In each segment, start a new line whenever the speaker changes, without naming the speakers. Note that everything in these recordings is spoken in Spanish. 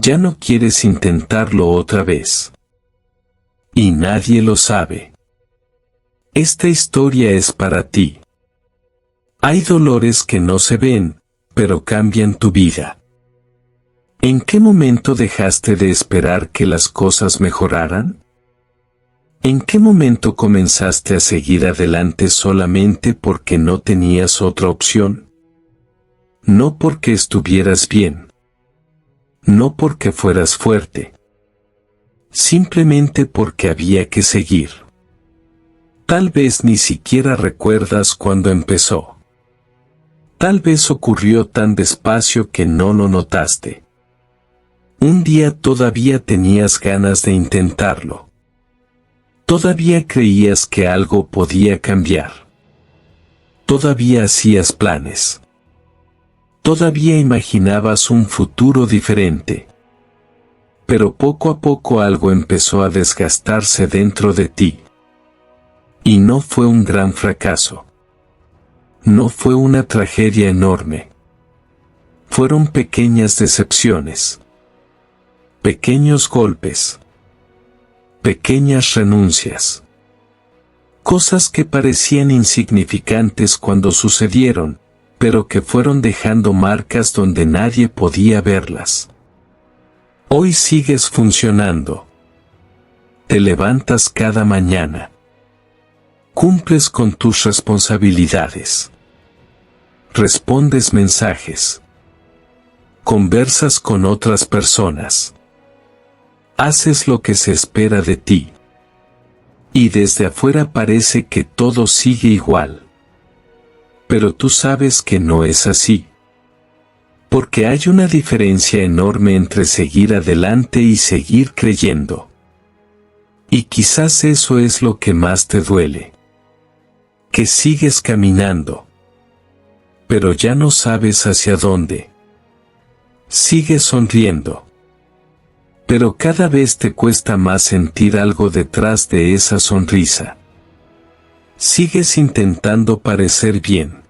Ya no quieres intentarlo otra vez. Y nadie lo sabe. Esta historia es para ti. Hay dolores que no se ven, pero cambian tu vida. ¿En qué momento dejaste de esperar que las cosas mejoraran? ¿En qué momento comenzaste a seguir adelante solamente porque no tenías otra opción? No porque estuvieras bien. No porque fueras fuerte. Simplemente porque había que seguir. Tal vez ni siquiera recuerdas cuándo empezó. Tal vez ocurrió tan despacio que no lo notaste. Un día todavía tenías ganas de intentarlo. Todavía creías que algo podía cambiar. Todavía hacías planes. Todavía imaginabas un futuro diferente. Pero poco a poco algo empezó a desgastarse dentro de ti. Y no fue un gran fracaso. No fue una tragedia enorme. Fueron pequeñas decepciones. Pequeños golpes. Pequeñas renuncias. Cosas que parecían insignificantes cuando sucedieron, pero que fueron dejando marcas donde nadie podía verlas. Hoy sigues funcionando. Te levantas cada mañana. Cumples con tus responsabilidades. Respondes mensajes. Conversas con otras personas. Haces lo que se espera de ti. Y desde afuera parece que todo sigue igual. Pero tú sabes que no es así. Porque hay una diferencia enorme entre seguir adelante y seguir creyendo. Y quizás eso es lo que más te duele. Que sigues caminando. Pero ya no sabes hacia dónde. Sigues sonriendo. Pero cada vez te cuesta más sentir algo detrás de esa sonrisa. Sigues intentando parecer bien.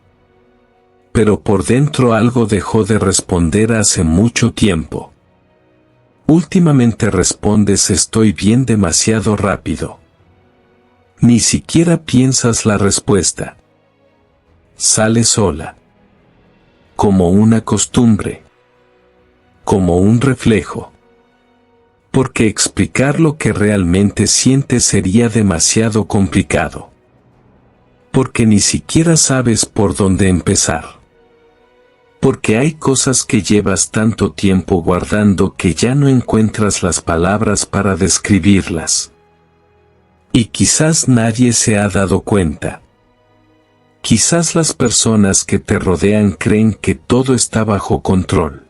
Pero por dentro algo dejó de responder hace mucho tiempo. Últimamente respondes estoy bien demasiado rápido. Ni siquiera piensas la respuesta. Sale sola. Como una costumbre. Como un reflejo. Porque explicar lo que realmente sientes sería demasiado complicado. Porque ni siquiera sabes por dónde empezar. Porque hay cosas que llevas tanto tiempo guardando que ya no encuentras las palabras para describirlas. Y quizás nadie se ha dado cuenta. Quizás las personas que te rodean creen que todo está bajo control.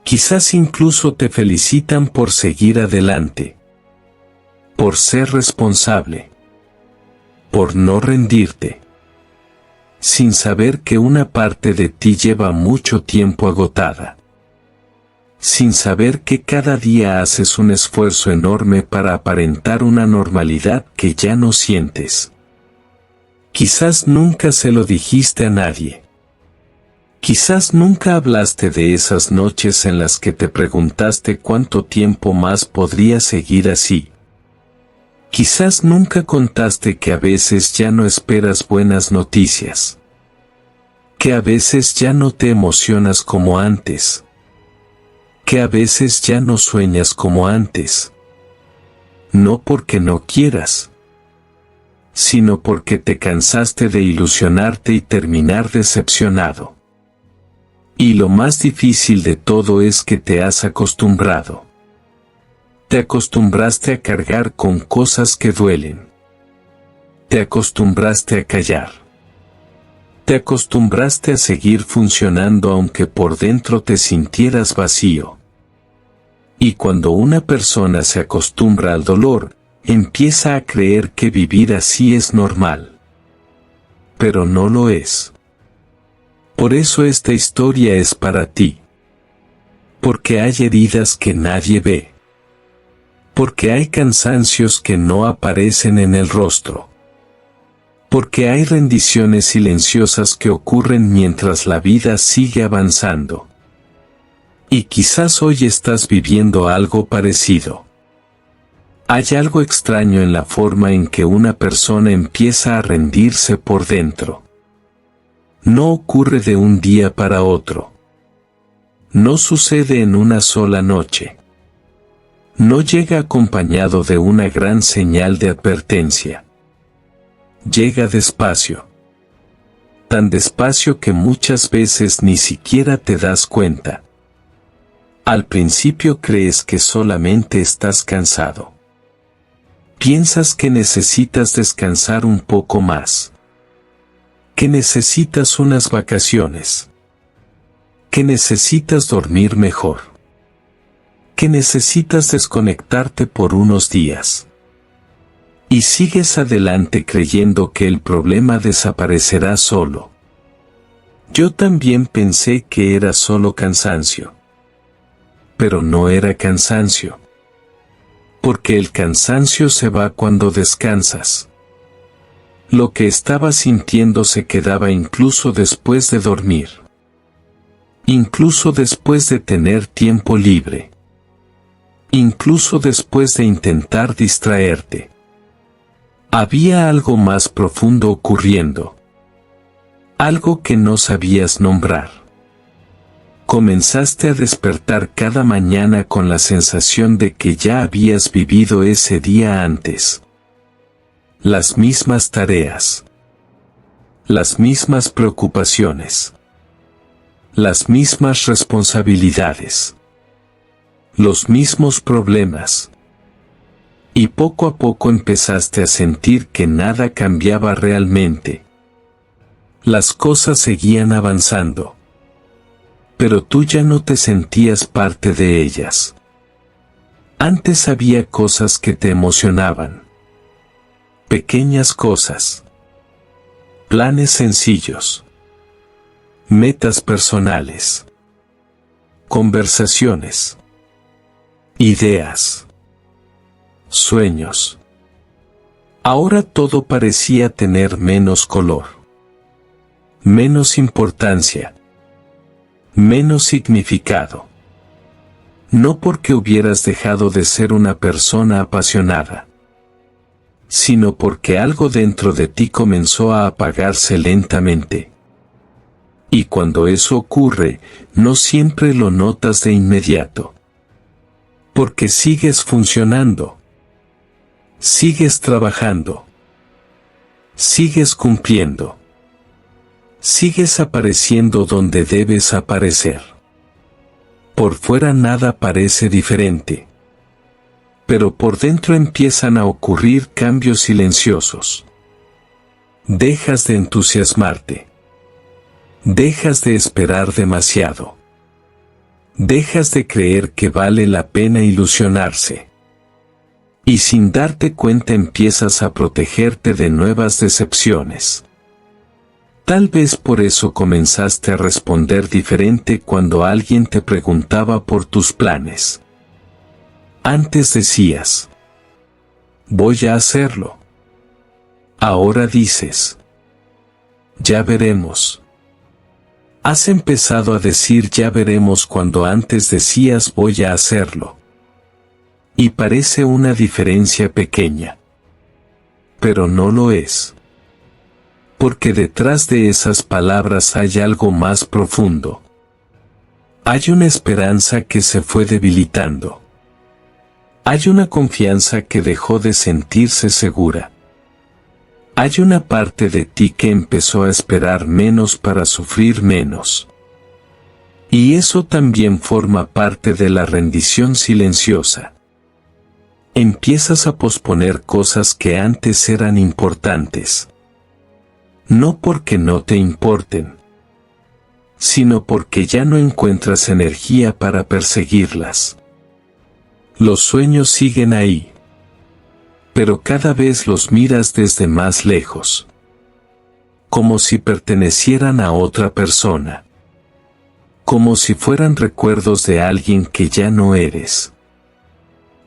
Quizás incluso te felicitan por seguir adelante. Por ser responsable. Por no rendirte. Sin saber que una parte de ti lleva mucho tiempo agotada. Sin saber que cada día haces un esfuerzo enorme para aparentar una normalidad que ya no sientes. Quizás nunca se lo dijiste a nadie. Quizás nunca hablaste de esas noches en las que te preguntaste cuánto tiempo más podría seguir así. Quizás nunca contaste que a veces ya no esperas buenas noticias. Que a veces ya no te emocionas como antes. Que a veces ya no sueñas como antes. No porque no quieras, sino porque te cansaste de ilusionarte y terminar decepcionado. Y lo más difícil de todo es que te has acostumbrado. Te acostumbraste a cargar con cosas que duelen. Te acostumbraste a callar. Te acostumbraste a seguir funcionando aunque por dentro te sintieras vacío. Y cuando una persona se acostumbra al dolor, empieza a creer que vivir así es normal. Pero no lo es. Por eso esta historia es para ti. Porque hay heridas que nadie ve. Porque hay cansancios que no aparecen en el rostro. Porque hay rendiciones silenciosas que ocurren mientras la vida sigue avanzando. Y quizás hoy estás viviendo algo parecido. Hay algo extraño en la forma en que una persona empieza a rendirse por dentro. No ocurre de un día para otro. No sucede en una sola noche. No llega acompañado de una gran señal de advertencia. Llega despacio. Tan despacio que muchas veces ni siquiera te das cuenta. Al principio crees que solamente estás cansado. Piensas que necesitas descansar un poco más. Que necesitas unas vacaciones. Que necesitas dormir mejor. Que necesitas desconectarte por unos días. Y sigues adelante creyendo que el problema desaparecerá solo. Yo también pensé que era solo cansancio. Pero no era cansancio. Porque el cansancio se va cuando descansas. Lo que estaba sintiendo se quedaba incluso después de dormir. Incluso después de tener tiempo libre. Incluso después de intentar distraerte. Había algo más profundo ocurriendo. Algo que no sabías nombrar. Comenzaste a despertar cada mañana con la sensación de que ya habías vivido ese día antes. Las mismas tareas. Las mismas preocupaciones. Las mismas responsabilidades. Los mismos problemas. Y poco a poco empezaste a sentir que nada cambiaba realmente. Las cosas seguían avanzando. Pero tú ya no te sentías parte de ellas. Antes había cosas que te emocionaban. Pequeñas cosas. Planes sencillos. Metas personales. Conversaciones. Ideas. Sueños. Ahora todo parecía tener menos color. Menos importancia. Menos significado. No porque hubieras dejado de ser una persona apasionada, sino porque algo dentro de ti comenzó a apagarse lentamente. Y cuando eso ocurre, no siempre lo notas de inmediato. Porque sigues funcionando. Sigues trabajando. Sigues cumpliendo. Sigues apareciendo donde debes aparecer. Por fuera nada parece diferente. Pero por dentro empiezan a ocurrir cambios silenciosos. Dejas de entusiasmarte. Dejas de esperar demasiado. Dejas de creer que vale la pena ilusionarse. Y sin darte cuenta empiezas a protegerte de nuevas decepciones. Tal vez por eso comenzaste a responder diferente cuando alguien te preguntaba por tus planes. Antes decías, voy a hacerlo. Ahora dices, ya veremos. Has empezado a decir ya veremos cuando antes decías voy a hacerlo. Y parece una diferencia pequeña. Pero no lo es. Porque detrás de esas palabras hay algo más profundo. Hay una esperanza que se fue debilitando. Hay una confianza que dejó de sentirse segura. Hay una parte de ti que empezó a esperar menos para sufrir menos. Y eso también forma parte de la rendición silenciosa. Empiezas a posponer cosas que antes eran importantes. No porque no te importen, sino porque ya no encuentras energía para perseguirlas. Los sueños siguen ahí, pero cada vez los miras desde más lejos, como si pertenecieran a otra persona, como si fueran recuerdos de alguien que ya no eres.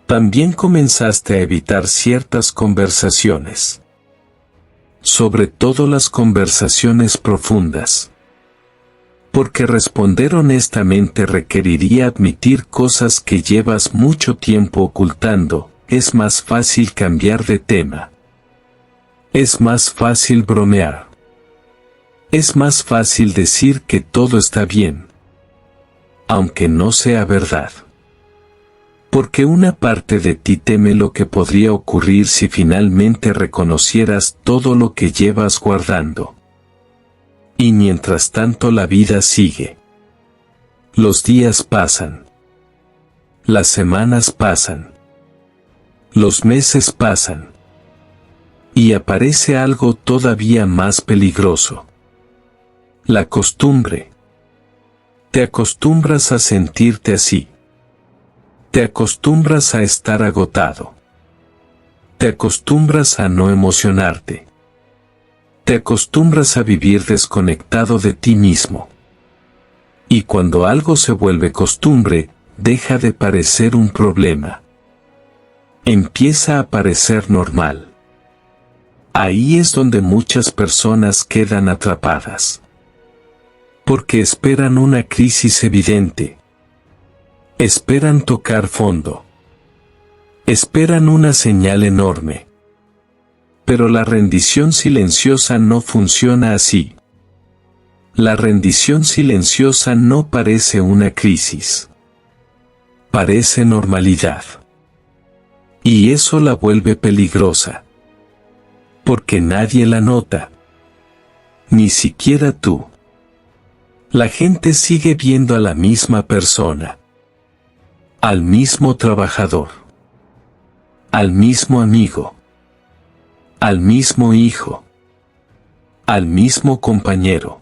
También comenzaste a evitar ciertas conversaciones. Sobre todo las conversaciones profundas. Porque responder honestamente requeriría admitir cosas que llevas mucho tiempo ocultando. Es más fácil cambiar de tema. Es más fácil bromear. Es más fácil decir que todo está bien, aunque no sea verdad. Porque una parte de ti teme lo que podría ocurrir si finalmente reconocieras todo lo que llevas guardando. Y mientras tanto la vida sigue. Los días pasan. Las semanas pasan. Los meses pasan. Y aparece algo todavía más peligroso. La costumbre. Te acostumbras a sentirte así. Te acostumbras a estar agotado. Te acostumbras a no emocionarte. Te acostumbras a vivir desconectado de ti mismo. Y cuando algo se vuelve costumbre, deja de parecer un problema. Empieza a parecer normal. Ahí es donde muchas personas quedan atrapadas. Porque esperan una crisis evidente. Esperan tocar fondo. Esperan una señal enorme. Pero la rendición silenciosa no funciona así. La rendición silenciosa no parece una crisis. Parece normalidad. Y eso la vuelve peligrosa. Porque nadie la nota. Ni siquiera tú. La gente sigue viendo a la misma persona. Al mismo trabajador. Al mismo amigo. Al mismo hijo. Al mismo compañero.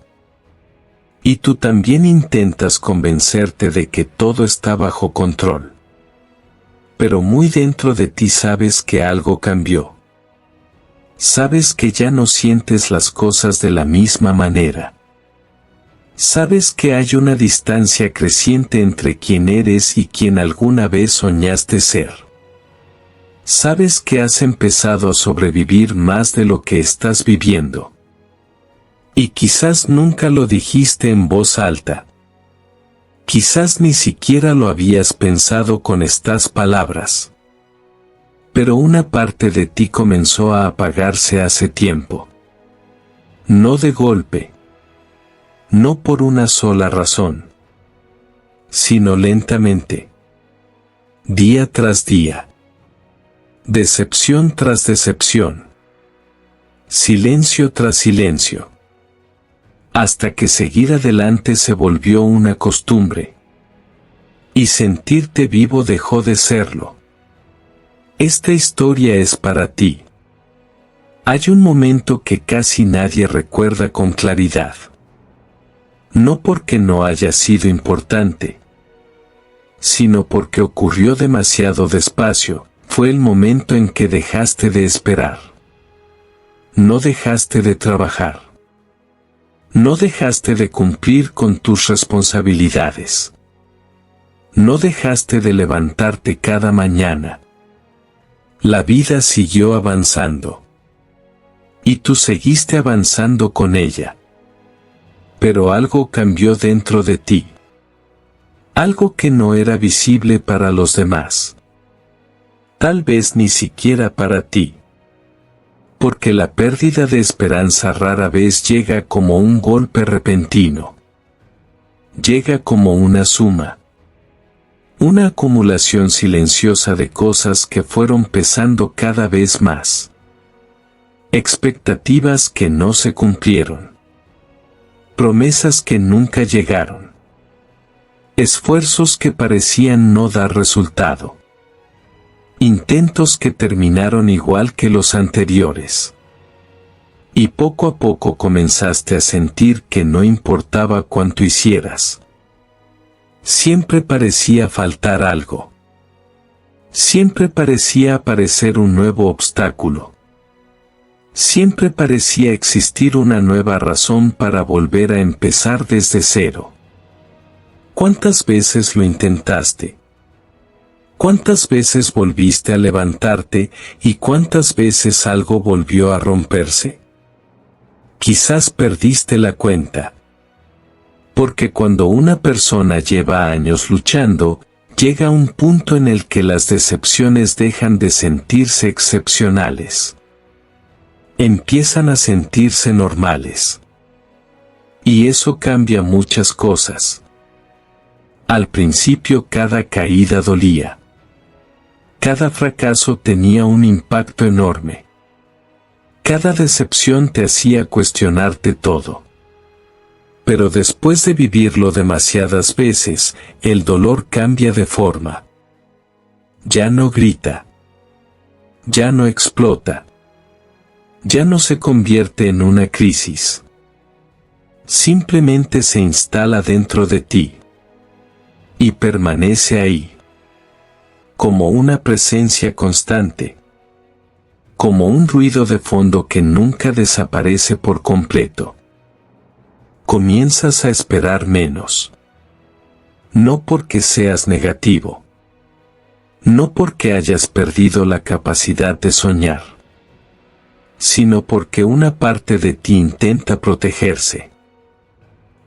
Y tú también intentas convencerte de que todo está bajo control. Pero muy dentro de ti sabes que algo cambió. Sabes que ya no sientes las cosas de la misma manera. Sabes que hay una distancia creciente entre quien eres y quien alguna vez soñaste ser. Sabes que has empezado a sobrevivir más de lo que estás viviendo. Y quizás nunca lo dijiste en voz alta. Quizás ni siquiera lo habías pensado con estas palabras. Pero una parte de ti comenzó a apagarse hace tiempo. No de golpe. No por una sola razón. Sino lentamente. Día tras día. Decepción tras decepción. Silencio tras silencio. Hasta que seguir adelante se volvió una costumbre. Y sentirte vivo dejó de serlo. Esta historia es para ti. Hay un momento que casi nadie recuerda con claridad. No porque no haya sido importante, sino porque ocurrió demasiado despacio. Fue el momento en que dejaste de esperar. No dejaste de trabajar. No dejaste de cumplir con tus responsabilidades. No dejaste de levantarte cada mañana. La vida siguió avanzando. Y tú seguiste avanzando con ella. Pero algo cambió dentro de ti. Algo que no era visible para los demás. Tal vez ni siquiera para ti. Porque la pérdida de esperanza rara vez llega como un golpe repentino. Llega como una suma. Una acumulación silenciosa de cosas que fueron pesando cada vez más. Expectativas que no se cumplieron. Promesas que nunca llegaron. Esfuerzos que parecían no dar resultado. Intentos que terminaron igual que los anteriores. Y poco a poco comenzaste a sentir que no importaba cuánto hicieras. Siempre parecía faltar algo. Siempre parecía aparecer un nuevo obstáculo. Siempre parecía existir una nueva razón para volver a empezar desde cero. ¿Cuántas veces lo intentaste? ¿Cuántas veces volviste a levantarte y cuántas veces algo volvió a romperse? Quizás perdiste la cuenta. Porque cuando una persona lleva años luchando, llega un punto en el que las decepciones dejan de sentirse excepcionales. Empiezan a sentirse normales. Y eso cambia muchas cosas. Al principio cada caída dolía. Cada fracaso tenía un impacto enorme. Cada decepción te hacía cuestionarte todo. Pero después de vivirlo demasiadas veces, el dolor cambia de forma. Ya no grita. Ya no explota. Ya no se convierte en una crisis. Simplemente se instala dentro de ti. Y permanece ahí. Como una presencia constante. Como un ruido de fondo que nunca desaparece por completo. Comienzas a esperar menos. No porque seas negativo. No porque hayas perdido la capacidad de soñar. Sino porque una parte de ti intenta protegerse.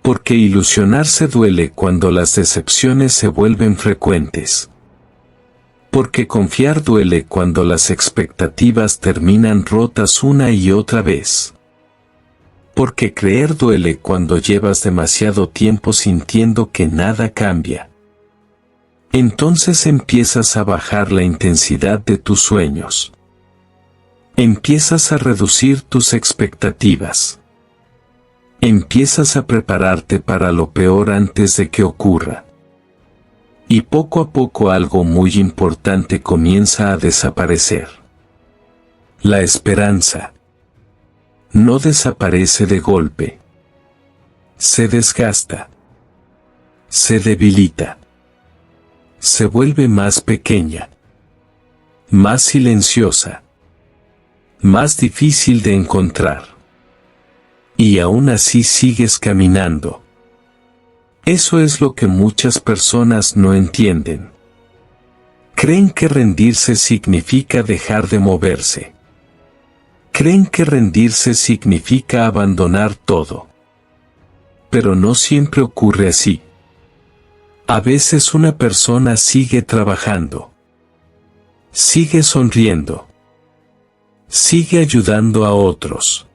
Porque ilusionarse duele cuando las decepciones se vuelven frecuentes. Porque confiar duele cuando las expectativas terminan rotas una y otra vez. Porque creer duele cuando llevas demasiado tiempo sintiendo que nada cambia. Entonces empiezas a bajar la intensidad de tus sueños. Empiezas a reducir tus expectativas. Empiezas a prepararte para lo peor antes de que ocurra. Y poco a poco algo muy importante comienza a desaparecer. La esperanza. No desaparece de golpe. Se desgasta. Se debilita. Se vuelve más pequeña. Más silenciosa. Más difícil de encontrar. Y aún así sigues caminando. Eso es lo que muchas personas no entienden. Creen que rendirse significa dejar de moverse. Creen que rendirse significa abandonar todo. Pero no siempre ocurre así. A veces una persona sigue trabajando. Sigue sonriendo. Sigue ayudando a otros.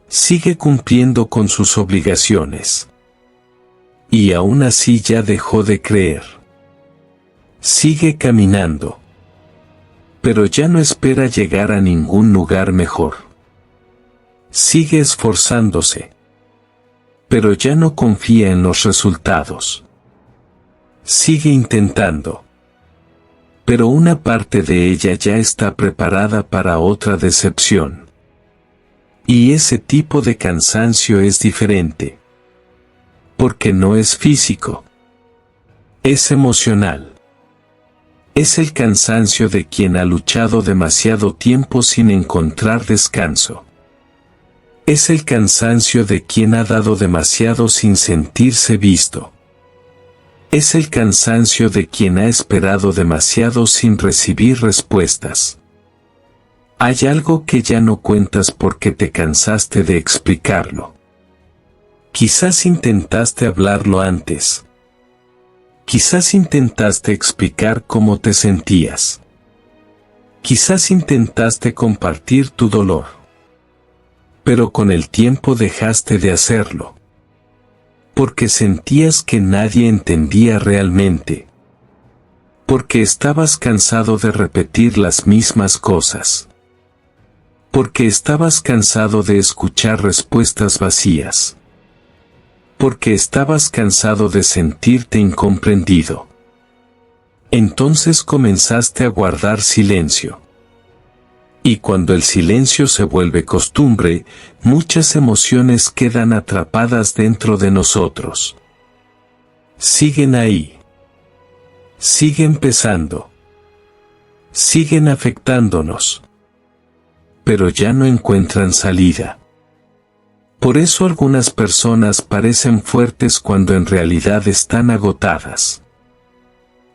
Sigue cumpliendo con sus obligaciones. Y aún así ya dejó de creer. Sigue caminando. Pero ya no espera llegar a ningún lugar mejor. Sigue esforzándose. Pero ya no confía en los resultados. Sigue intentando. Pero una parte de ella ya está preparada para otra decepción. Y ese tipo de cansancio es diferente. Porque no es físico. Es emocional. Es el cansancio de quien ha luchado demasiado tiempo sin encontrar descanso. Es el cansancio de quien ha dado demasiado sin sentirse visto. Es el cansancio de quien ha esperado demasiado sin recibir respuestas. Hay algo que ya no cuentas porque te cansaste de explicarlo. Quizás intentaste hablarlo antes. Quizás intentaste explicar cómo te sentías. Quizás intentaste compartir tu dolor. Pero con el tiempo dejaste de hacerlo. Porque sentías que nadie entendía realmente. Porque estabas cansado de repetir las mismas cosas. Porque estabas cansado de escuchar respuestas vacías. Porque estabas cansado de sentirte incomprendido. Entonces comenzaste a guardar silencio. Y cuando el silencio se vuelve costumbre, muchas emociones quedan atrapadas dentro de nosotros. Siguen ahí. Siguen pesando. Siguen afectándonos. Pero ya no encuentran salida. Por eso algunas personas parecen fuertes cuando en realidad están agotadas.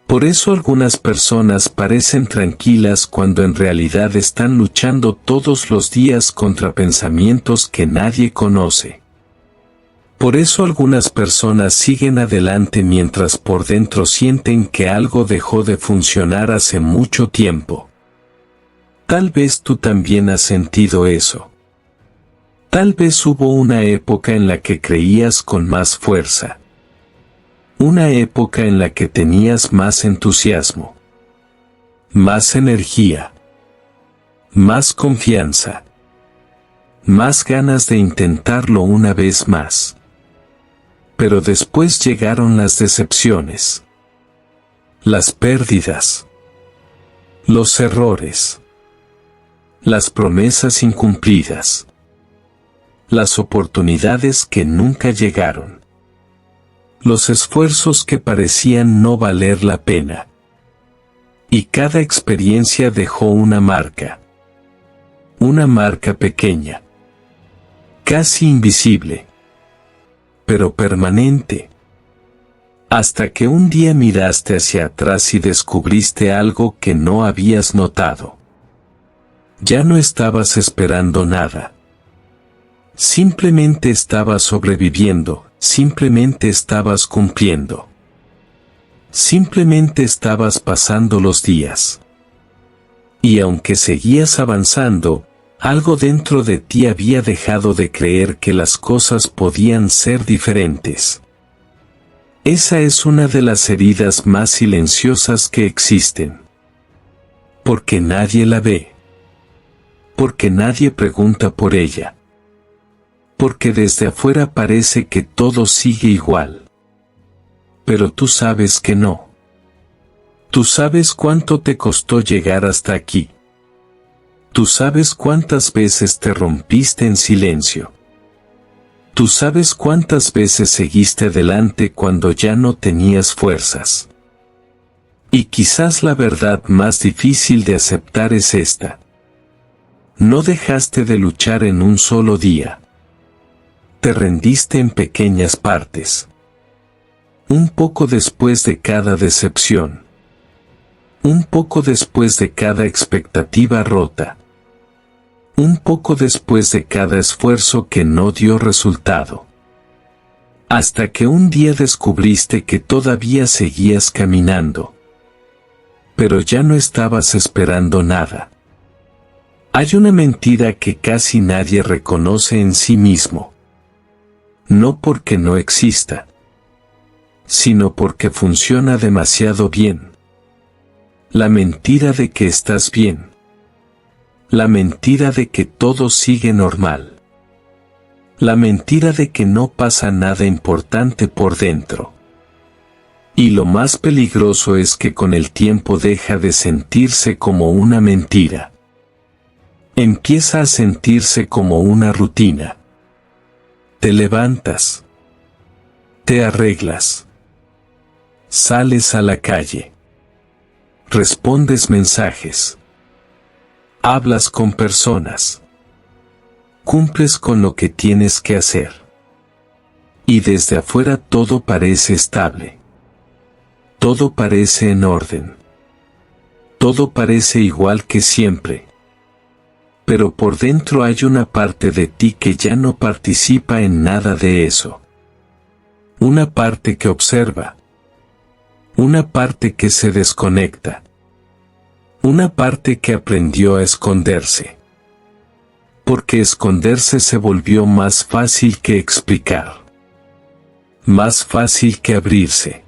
Por eso algunas personas parecen tranquilas cuando en realidad están luchando todos los días contra pensamientos que nadie conoce. Por eso algunas personas siguen adelante mientras por dentro sienten que algo dejó de funcionar hace mucho tiempo. Tal vez tú también has sentido eso. Tal vez hubo una época en la que creías con más fuerza. Una época en la que tenías más entusiasmo, más energía, más confianza, más ganas de intentarlo una vez más. Pero después llegaron las decepciones, las pérdidas, los errores, las promesas incumplidas, las oportunidades que nunca llegaron, los esfuerzos que parecían no valer la pena. Y cada experiencia dejó una marca pequeña, casi invisible, pero permanente. Hasta que un día miraste hacia atrás y descubriste algo que no habías notado. Ya no estabas esperando nada. Simplemente estabas sobreviviendo, simplemente estabas cumpliendo. Simplemente estabas pasando los días. Y aunque seguías avanzando, algo dentro de ti había dejado de creer que las cosas podían ser diferentes. Esa es una de las heridas más silenciosas que existen. Porque nadie la ve. Porque nadie pregunta por ella. Porque desde afuera parece que todo sigue igual. Pero tú sabes que no. Tú sabes cuánto te costó llegar hasta aquí. Tú sabes cuántas veces te rompiste en silencio. Tú sabes cuántas veces seguiste adelante cuando ya no tenías fuerzas. Y quizás la verdad más difícil de aceptar es esta. No dejaste de luchar en un solo día. Te rendiste en pequeñas partes. Un poco después de cada decepción. Un poco después de cada expectativa rota. Un poco después de cada esfuerzo que no dio resultado. Hasta que un día descubriste que todavía seguías caminando. Pero ya no estabas esperando nada. Hay una mentira que casi nadie reconoce en sí mismo. No porque no exista, sino porque funciona demasiado bien. La mentira de que estás bien. La mentira de que todo sigue normal. La mentira de que no pasa nada importante por dentro. Y lo más peligroso es que con el tiempo deja de sentirse como una mentira. Empieza a sentirse como una rutina. Te levantas. Te arreglas. Sales a la calle. Respondes mensajes. Hablas con personas. Cumples con lo que tienes que hacer. Y desde afuera todo parece estable. Todo parece en orden. Todo parece igual que siempre. Pero por dentro hay una parte de ti que ya no participa en nada de eso. Una parte que observa. Una parte que se desconecta. Una parte que aprendió a esconderse. Porque esconderse se volvió más fácil que explicar. Más fácil que abrirse.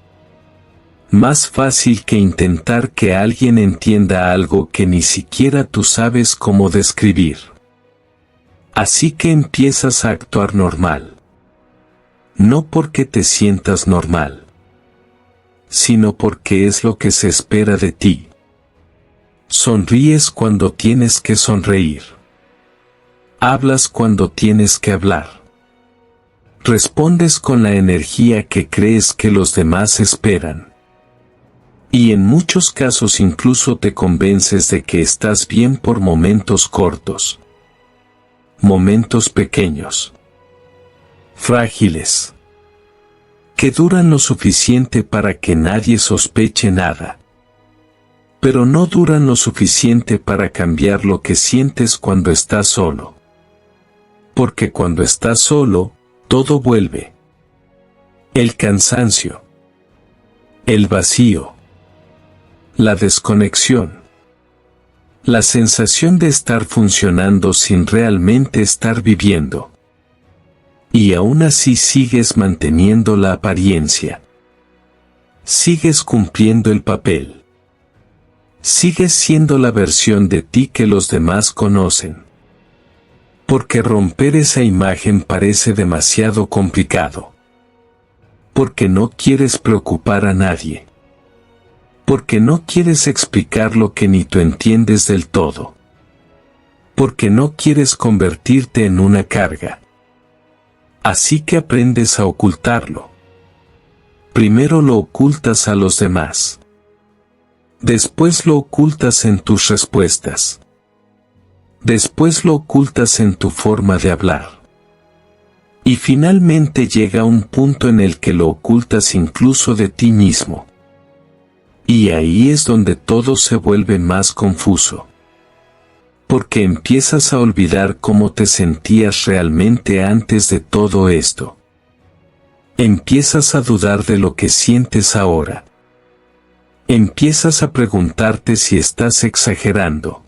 Más fácil que intentar que alguien entienda algo que ni siquiera tú sabes cómo describir. Así que empiezas a actuar normal. No porque te sientas normal, sino porque es lo que se espera de ti. Sonríes cuando tienes que sonreír. Hablas cuando tienes que hablar. Respondes con la energía que crees que los demás esperan. Y en muchos casos incluso te convences de que estás bien por momentos cortos. Momentos pequeños. Frágiles. Que duran lo suficiente para que nadie sospeche nada. Pero no duran lo suficiente para cambiar lo que sientes cuando estás solo. Porque cuando estás solo, todo vuelve. el cansancio, el vacío, la desconexión, la sensación de estar funcionando sin realmente estar viviendo. Y aún así sigues manteniendo la apariencia. Sigues cumpliendo el papel. Sigues siendo la versión de ti que los demás conocen. Porque romper esa imagen parece demasiado complicado. Porque no quieres preocupar a nadie. Porque no quieres explicar lo que ni tú entiendes del todo. Porque no quieres convertirte en una carga. Así que aprendes a ocultarlo. Primero lo ocultas a los demás. Después lo ocultas en tus respuestas. Después lo ocultas en tu forma de hablar. Y finalmente llega un punto en el que lo ocultas incluso de ti mismo. Y ahí es donde todo se vuelve más confuso. Porque empiezas a olvidar cómo te sentías realmente antes de todo esto. Empiezas a dudar de lo que sientes ahora. Empiezas a preguntarte si estás exagerando.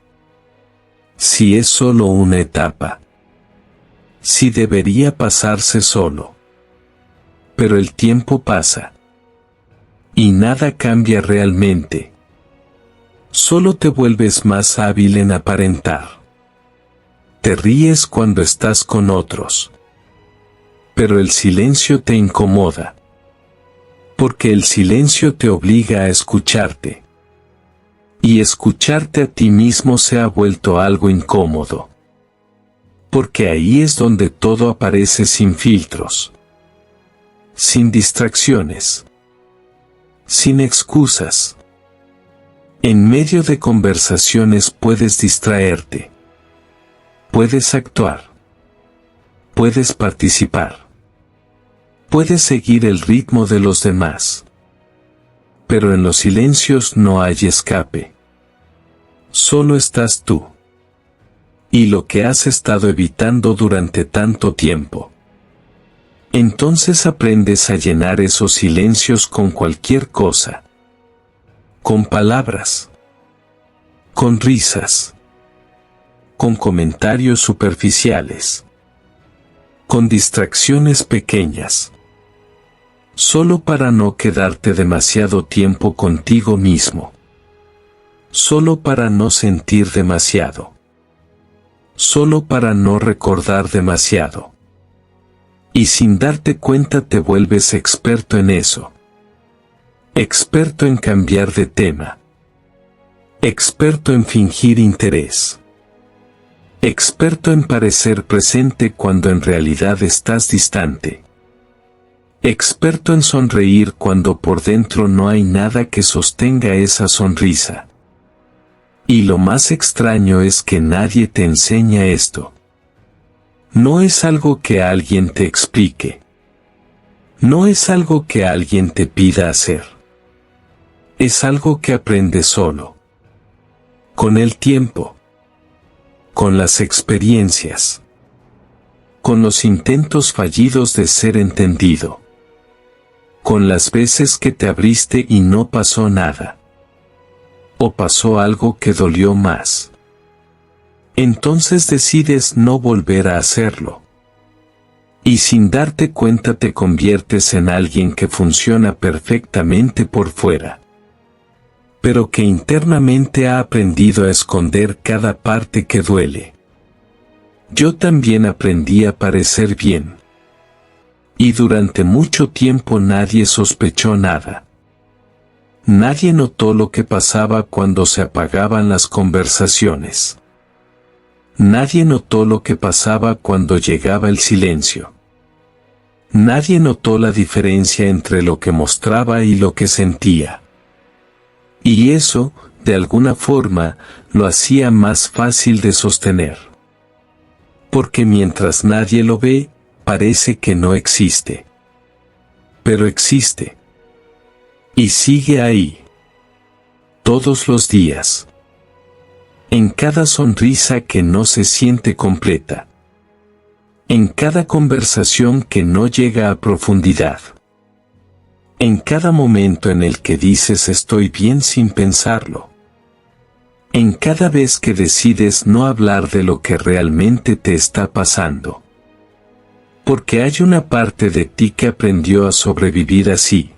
Si es solo una etapa. Si debería pasarse solo. Pero el tiempo pasa. Y nada cambia realmente. Solo te vuelves más hábil en aparentar. Te ríes cuando estás con otros. Pero el silencio te incomoda. Porque el silencio te obliga a escucharte. Y escucharte a ti mismo se ha vuelto algo incómodo. Porque ahí es donde todo aparece sin filtros. Sin distracciones. Sin excusas. En medio de conversaciones puedes distraerte. Puedes actuar. Puedes participar. Puedes seguir el ritmo de los demás. Pero en los silencios no hay escape. Solo estás tú. Y lo que has estado evitando durante tanto tiempo. Entonces aprendes a llenar esos silencios con cualquier cosa. Con palabras. Con risas. Con comentarios superficiales. Con distracciones pequeñas. Solo para no quedarte demasiado tiempo contigo mismo. Solo para no sentir demasiado. Solo para no recordar demasiado. Y sin darte cuenta te vuelves experto en eso. Experto en cambiar de tema. Experto en fingir interés. Experto en parecer presente cuando en realidad estás distante. Experto en sonreír cuando por dentro no hay nada que sostenga esa sonrisa. Y lo más extraño es que nadie te enseña esto. No es algo que alguien te explique. No es algo que alguien te pida hacer. Es algo que aprendes solo. Con el tiempo. Con las experiencias. Con los intentos fallidos de ser entendido. Con las veces que te abriste y no pasó nada. O pasó algo que dolió más. Entonces decides no volver a hacerlo. Y sin darte cuenta te conviertes en alguien que funciona perfectamente por fuera. Pero que internamente ha aprendido a esconder cada parte que duele. Yo también aprendí a parecer bien. Y durante mucho tiempo nadie sospechó nada. Nadie notó lo que pasaba cuando se apagaban las conversaciones. Nadie notó lo que pasaba cuando llegaba el silencio. Nadie notó la diferencia entre lo que mostraba y lo que sentía. Y eso, de alguna forma, lo hacía más fácil de sostener. Porque mientras nadie lo ve, parece que no existe. Pero existe. Y sigue ahí. Todos los días. En cada sonrisa que no se siente completa. En cada conversación que no llega a profundidad. En cada momento en el que dices estoy bien sin pensarlo. En cada vez que decides no hablar de lo que realmente te está pasando. Porque hay una parte de ti que aprendió a sobrevivir así.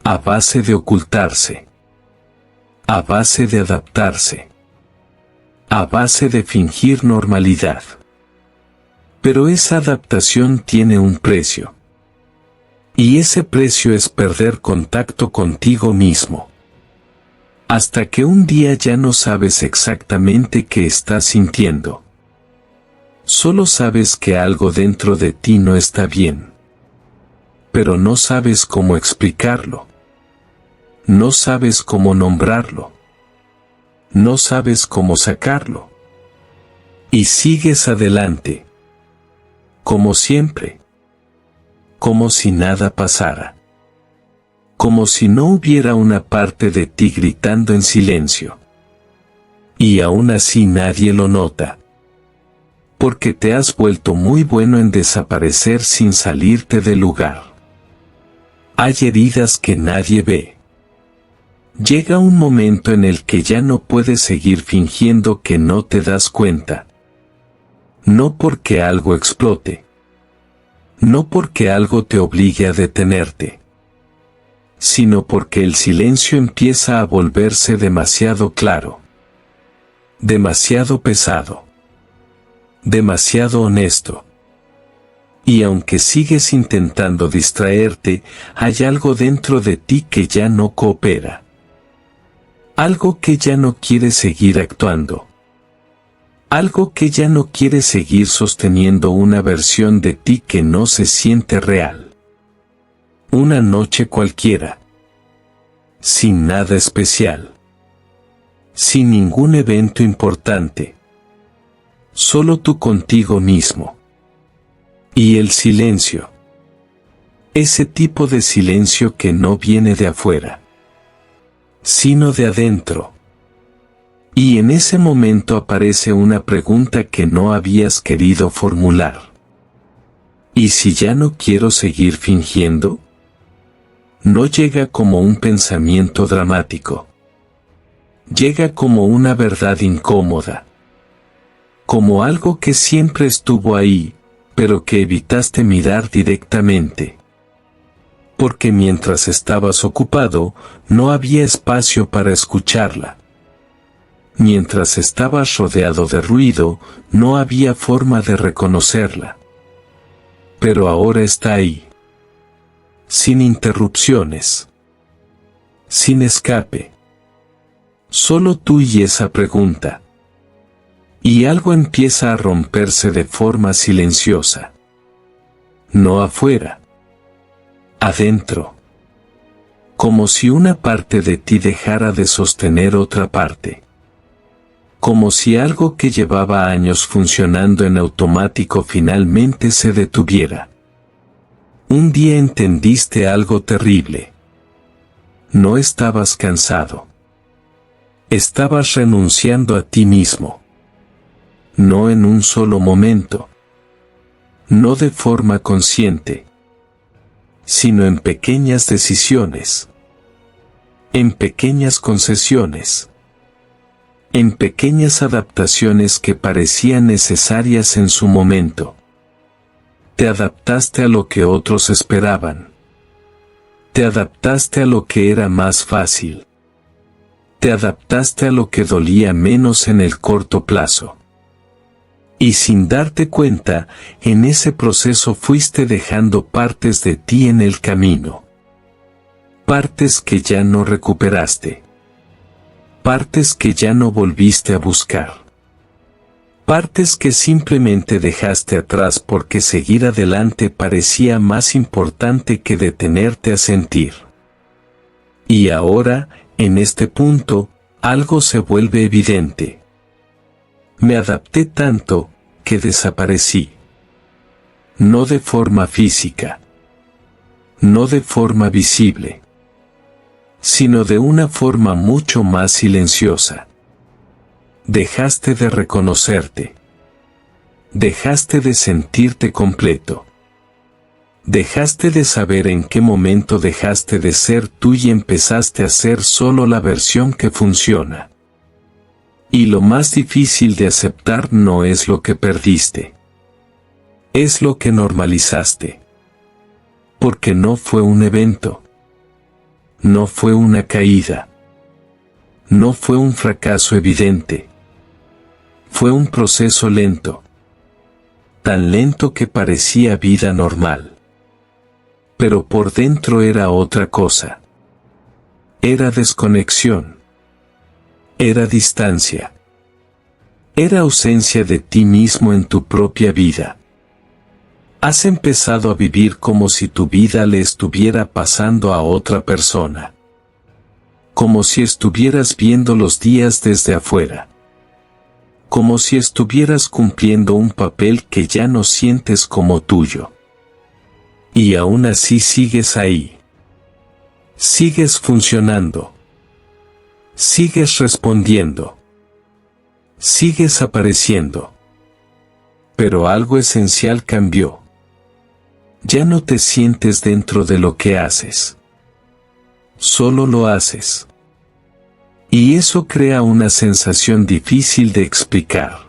A base de ocultarse. A base de adaptarse. A base de fingir normalidad. Pero esa adaptación tiene un precio. Y ese precio es perder contacto contigo mismo. Hasta que un día ya no sabes exactamente qué estás sintiendo. Solo sabes que algo dentro de ti no está bien. Pero no sabes cómo explicarlo. No sabes cómo nombrarlo. No sabes cómo sacarlo. Y sigues adelante. Como siempre. Como si nada pasara. Como si no hubiera una parte de ti gritando en silencio. Y aún así nadie lo nota. Porque te has vuelto muy bueno en desaparecer sin salirte del lugar. Hay heridas que nadie ve. Llega un momento en el que ya no puedes seguir fingiendo que no te das cuenta. No porque algo explote. No porque algo te obligue a detenerte. Sino porque el silencio empieza a volverse demasiado claro. Demasiado pesado. Demasiado honesto. Y aunque sigues intentando distraerte, hay algo dentro de ti que ya no coopera. Algo que ya no quiere seguir actuando. Algo que ya no quiere seguir sosteniendo una versión de ti que no se siente real. Una noche cualquiera. Sin nada especial. Sin ningún evento importante. Solo tú contigo mismo. Y el silencio. Ese tipo de silencio que no viene de afuera, sino de adentro. Y en ese momento aparece una pregunta que no habías querido formular. ¿Y si ya no quiero seguir fingiendo? No llega como un pensamiento dramático. Llega como una verdad incómoda. Como algo que siempre estuvo ahí, pero que evitaste mirar directamente. Porque mientras estabas ocupado, no había espacio para escucharla. Mientras estabas rodeado de ruido, no había forma de reconocerla. Pero ahora está ahí. Sin interrupciones. Sin escape. Solo tú y esa pregunta. Y algo empieza a romperse de forma silenciosa. No afuera. Adentro. Como si una parte de ti dejara de sostener otra parte. Como si algo que llevaba años funcionando en automático finalmente se detuviera. Un día entendiste algo terrible. No estabas cansado. Estabas renunciando a ti mismo. No en un solo momento. No de forma consciente. Sino en pequeñas decisiones. En pequeñas concesiones. En pequeñas adaptaciones que parecían necesarias en su momento. Te adaptaste a lo que otros esperaban. Te adaptaste a lo que era más fácil. Te adaptaste a lo que dolía menos en el corto plazo. Y sin darte cuenta, en ese proceso fuiste dejando partes de ti en el camino. Partes que ya no recuperaste. Partes que ya no volviste a buscar. Partes que simplemente dejaste atrás porque seguir adelante parecía más importante que detenerte a sentir. Y ahora, en este punto, algo se vuelve evidente. Me adapté tanto, que desaparecí. No de forma física. No de forma visible. Sino de una forma mucho más silenciosa. Dejaste de reconocerte. Dejaste de sentirte completo. Dejaste de saber en qué momento dejaste de ser tú y empezaste a ser solo la versión que funciona. Y lo más difícil de aceptar no es lo que perdiste. Es lo que normalizaste. Porque no fue un evento. No fue una caída. No fue un fracaso evidente. Fue un proceso lento. Tan lento que parecía vida normal. Pero por dentro era otra cosa. Era desconexión. Era distancia. Era ausencia de ti mismo en tu propia vida. Has empezado a vivir como si tu vida le estuviera pasando a otra persona. Como si estuvieras viendo los días desde afuera. Como si estuvieras cumpliendo un papel que ya no sientes como tuyo. Y aún así sigues ahí. Sigues funcionando. Sigues respondiendo. Sigues apareciendo. Pero algo esencial cambió. Ya no te sientes dentro de lo que haces. Solo lo haces. Y eso crea una sensación difícil de explicar.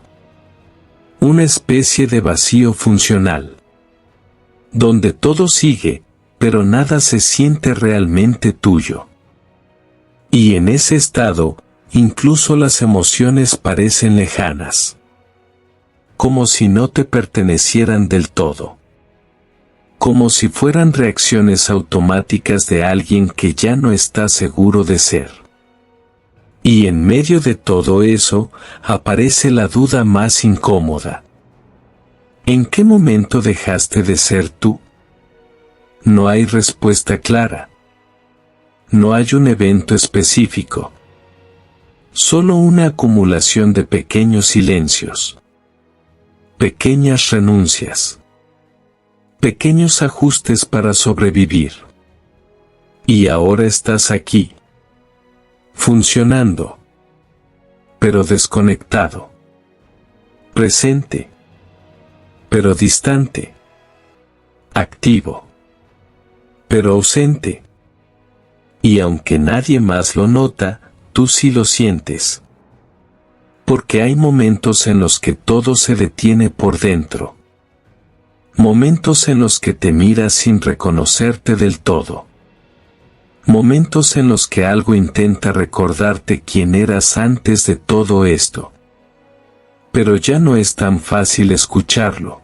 Una especie de vacío funcional. Donde todo sigue, pero nada se siente realmente tuyo. Y en ese estado, incluso las emociones parecen lejanas. Como si no te pertenecieran del todo. Como si fueran reacciones automáticas de alguien que ya no está seguro de ser. Y en medio de todo eso, aparece la duda más incómoda. ¿En qué momento dejaste de ser tú? No hay respuesta clara. No hay un evento específico. Solo una acumulación de pequeños silencios. Pequeñas renuncias. Pequeños ajustes para sobrevivir. Y ahora estás aquí. Funcionando. Pero desconectado. Presente. Pero distante. Activo. Pero ausente. Y aunque nadie más lo nota, tú sí lo sientes. Porque hay momentos en los que todo se detiene por dentro. Momentos en los que te miras sin reconocerte del todo. Momentos en los que algo intenta recordarte quién eras antes de todo esto. Pero ya no es tan fácil escucharlo.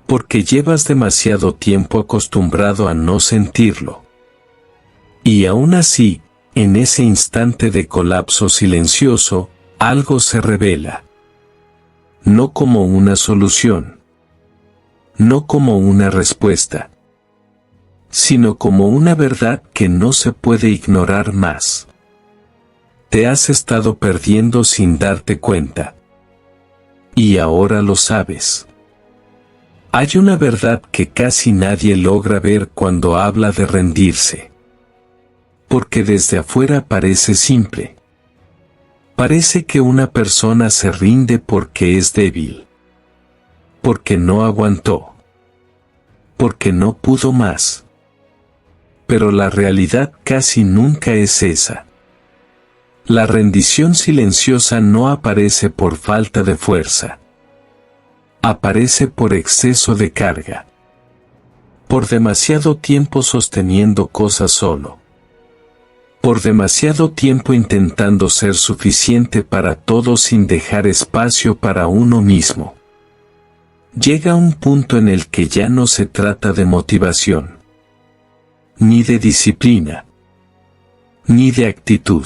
Porque llevas demasiado tiempo acostumbrado a no sentirlo. Y aún así, en ese instante de colapso silencioso, algo se revela. No como una solución. No como una respuesta. Sino como una verdad que no se puede ignorar más. Te has estado perdiendo sin darte cuenta. Y ahora lo sabes. Hay una verdad que casi nadie logra ver cuando habla de rendirse. Porque desde afuera parece simple. Parece que una persona se rinde porque es débil. Porque no aguantó. Porque no pudo más. Pero la realidad casi nunca es esa. La rendición silenciosa no aparece por falta de fuerza. Aparece por exceso de carga. Por demasiado tiempo sosteniendo cosas solo. Por demasiado tiempo intentando ser suficiente para todos sin dejar espacio para uno mismo. Llega un punto en el que ya no se trata de motivación. Ni de disciplina. Ni de actitud.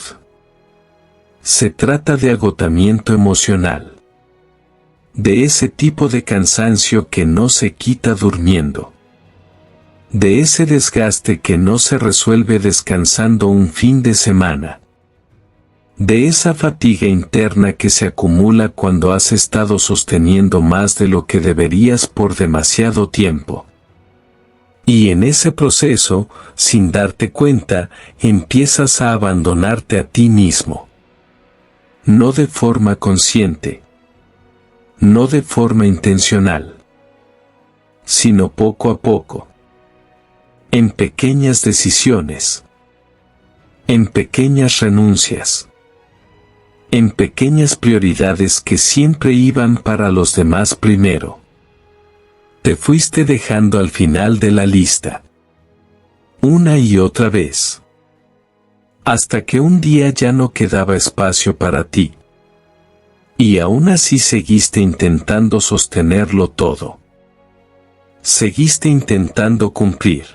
Se trata de agotamiento emocional. De ese tipo de cansancio que no se quita durmiendo. De ese desgaste que no se resuelve descansando un fin de semana. De esa fatiga interna que se acumula cuando has estado sosteniendo más de lo que deberías por demasiado tiempo. Y en ese proceso, sin darte cuenta, empiezas a abandonarte a ti mismo. No de forma consciente. No de forma intencional. sino poco a poco. En pequeñas decisiones. En pequeñas renuncias. En pequeñas prioridades que siempre iban para los demás primero. Te fuiste dejando al final de la lista. Una y otra vez. Hasta que un día ya no quedaba espacio para ti. Y aún así seguiste intentando sostenerlo todo. Seguiste intentando cumplir.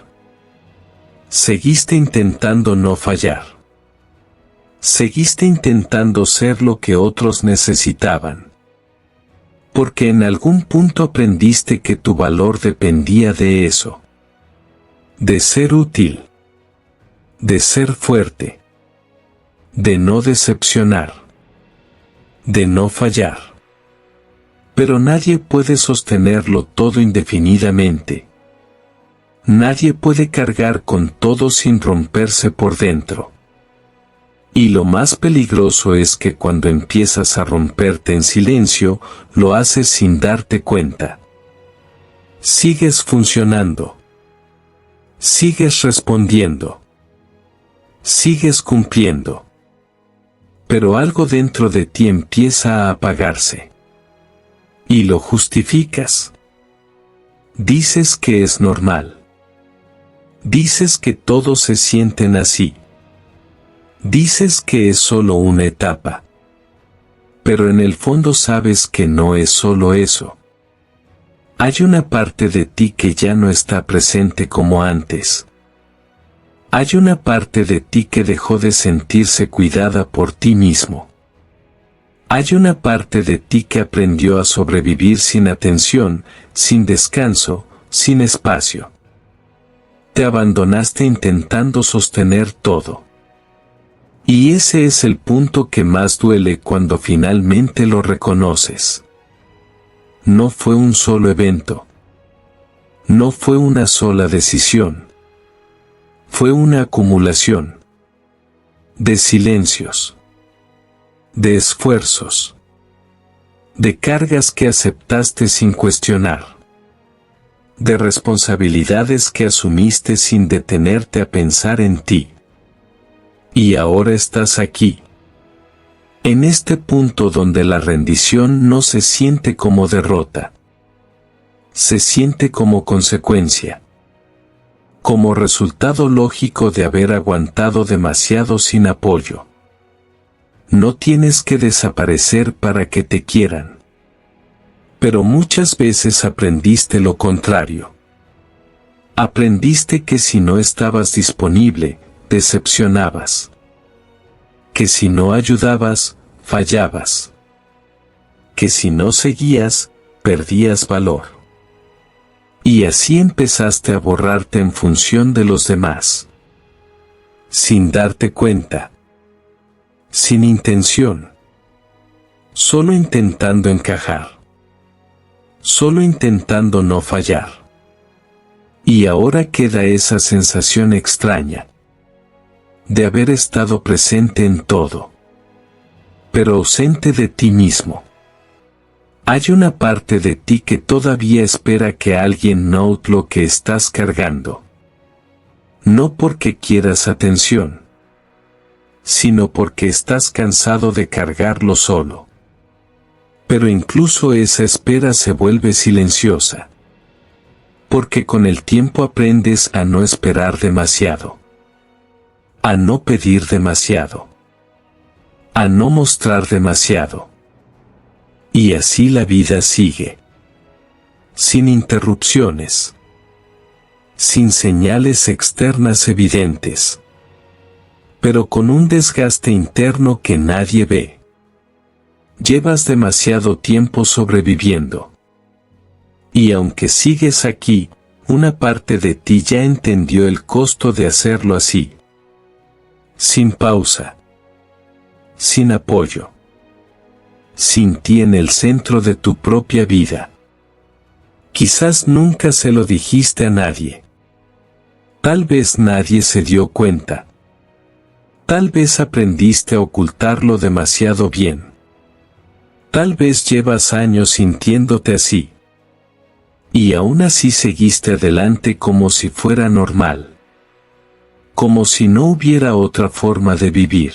Seguiste intentando no fallar. Seguiste intentando ser lo que otros necesitaban. Porque en algún punto aprendiste que tu valor dependía de eso. De ser útil. De ser fuerte. De no decepcionar. De no fallar. Pero nadie puede sostenerlo todo indefinidamente. Nadie puede cargar con todo sin romperse por dentro. Y lo más peligroso es que cuando empiezas a romperte en silencio, lo haces sin darte cuenta. Sigues funcionando. Sigues respondiendo. Sigues cumpliendo. Pero algo dentro de ti empieza a apagarse. Y lo justificas. Dices que es normal. Dices que todos se sienten así. Dices que es solo una etapa. Pero en el fondo sabes que no es solo eso. Hay una parte de ti que ya no está presente como antes. Hay una parte de ti que dejó de sentirse cuidada por ti mismo. Hay una parte de ti que aprendió a sobrevivir sin atención, sin descanso, sin espacio. Te abandonaste intentando sostener todo. Y ese es el punto que más duele cuando finalmente lo reconoces. No fue un solo evento. No fue una sola decisión. Fue una acumulación. De silencios. De esfuerzos. De cargas que aceptaste sin cuestionar. De responsabilidades que asumiste sin detenerte a pensar en ti. Y ahora estás aquí. En este punto donde la rendición no se siente como derrota. Se siente como consecuencia. Como resultado lógico de haber aguantado demasiado sin apoyo. No tienes que desaparecer para que te quieran. Pero muchas veces aprendiste lo contrario. Aprendiste que si no estabas disponible, decepcionabas. Que si no ayudabas, fallabas. Que si no seguías, perdías valor. Y así empezaste a borrarte en función de los demás. Sin darte cuenta. Sin intención. Solo intentando encajar. Solo intentando no fallar. Y ahora queda esa sensación extraña. De haber estado presente en todo. Pero ausente de ti mismo. Hay una parte de ti que todavía espera que alguien note lo que estás cargando. No porque quieras atención, sino porque estás cansado de cargarlo solo. Pero incluso esa espera se vuelve silenciosa. Porque con el tiempo aprendes a no esperar demasiado. A no pedir demasiado. A no mostrar demasiado. Y así la vida sigue. Sin interrupciones. Sin señales externas evidentes. Pero con un desgaste interno que nadie ve. Llevas demasiado tiempo sobreviviendo. Y aunque sigues aquí, una parte de ti ya entendió el costo de hacerlo así. Sin pausa. Sin apoyo. Sin ti en el centro de tu propia vida. Quizás nunca se lo dijiste a nadie. Tal vez nadie se dio cuenta. Tal vez aprendiste a ocultarlo demasiado bien. Tal vez llevas años sintiéndote así. Y aún así seguiste adelante como si fuera normal. Como si no hubiera otra forma de vivir.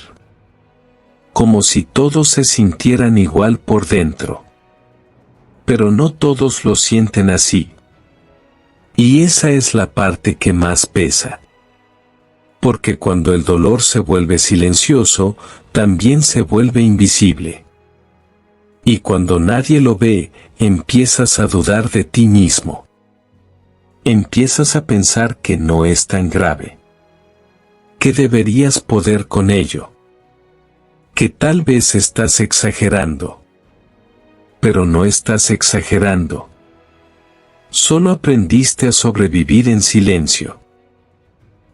Como si todos se sintieran igual por dentro. Pero no todos lo sienten así. Y esa es la parte que más pesa. Porque cuando el dolor se vuelve silencioso, también se vuelve invisible. Y cuando nadie lo ve, empiezas a dudar de ti mismo. Empiezas a pensar que no es tan grave. Que deberías poder con ello. Que tal vez estás exagerando. Pero no estás exagerando. Solo aprendiste a sobrevivir en silencio.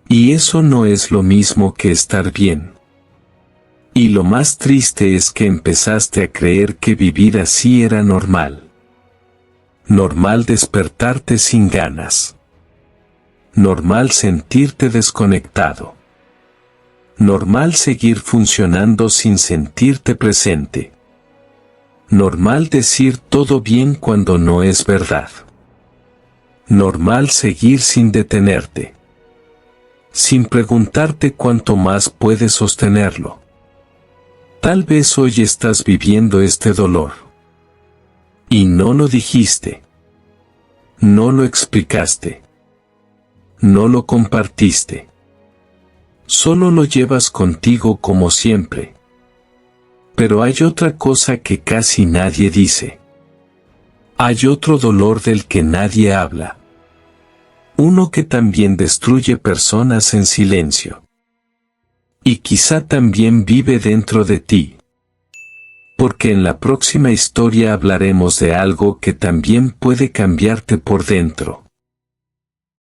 Y eso no es lo mismo que estar bien. Y lo más triste es que empezaste a creer que vivir así era normal. Normal despertarte sin ganas. Normal sentirte desconectado. Normal seguir funcionando sin sentirte presente. Normal decir todo bien cuando no es verdad. Normal seguir sin detenerte. Sin preguntarte cuánto más puedes sostenerlo. Tal vez hoy estás viviendo este dolor. Y no lo dijiste. No lo explicaste. No lo compartiste. Solo lo llevas contigo como siempre. Pero hay otra cosa que casi nadie dice. Hay otro dolor del que nadie habla. Uno que también destruye personas en silencio. Y quizá también vive dentro de ti. Porque en la próxima historia hablaremos de algo que también puede cambiarte por dentro.